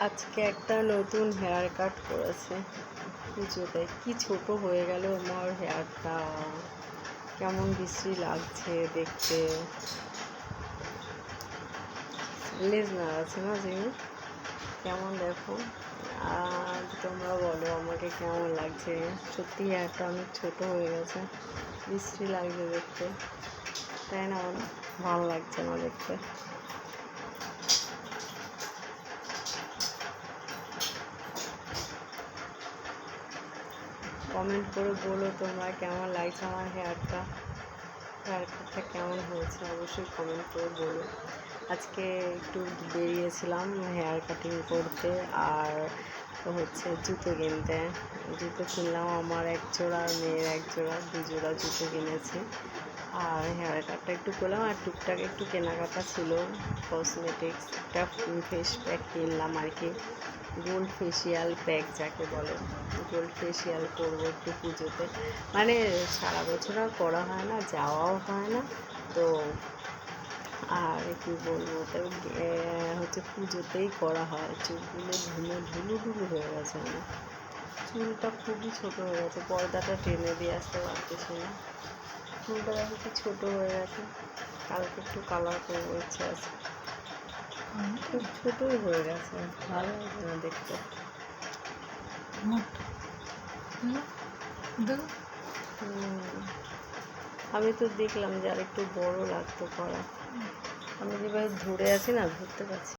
আজকে একটা নতুন হেয়ার কাট করেছে পুজোতে। কি ছোট হয়ে গেল আমার হেয়ারটা, কেমন বিশ্রী লাগছে দেখতে। লেজ নাড়াচ্ছে না জিমি, কেমন দেখো। আর তোমরা বলো আমাকে কেমন লাগছে। সত্যি হেয়ারটা অনেক ছোট হয়ে গেছে, বিশ্রী লাগছে দেখতে, তাই না? ভালো লাগছে না দেখতে। কমেন্ট করে বলো তোমরা কেমন লাগছে আমার হেয়ার কাটটা কেমন হয়েছে, অবশ্যই কমেন্ট করে বলো। আজকে একটু বেরিয়েছিলাম হেয়ার কাটিং করতে, আর হচ্ছে জুতো কিনতে। জুতো কিনলাম, আমার এক জোড়া আর মেয়ের এক জোড়া, দুজোড়া জুতো কিনেছি। আর হেয়ার কাটটা একটু করলাম, আর টুকটাক একটু কেনাকাটা ছিল, কসমেটিক্স। একটা ফেস প্যাক কিনলাম আর কি, গোল্ড ফেসিয়াল প্যাক যাকে বলে। গোল্ড ফেসিয়াল করবো একটু পুজোতে, মানে সারা বছর আর করা হয় না, যাওয়াও হয় না তো। আর কি বলবো, তো হচ্ছে পুজোতেই করা হয়। চুলগুলো ঢুলু ঢুলু হয়ে গেছে, আমার চুলটা খুবই ছোট হয়ে গেছে, পর্দাটা টেনে দিয়ে আসতে পারতেছি না। চুলটা দেখো কি ছোট হয়ে গেছে। কালকে একটু কালার করবো ইচ্ছা আছে, খুব ছোটই হয়ে গেছে, ভালো লাগে না দেখতে। আমি তো দেখলাম যে আর একটু বড় লাগতো করা। আমি যেভাবে ধরে আছি না, ধরতে পারছি।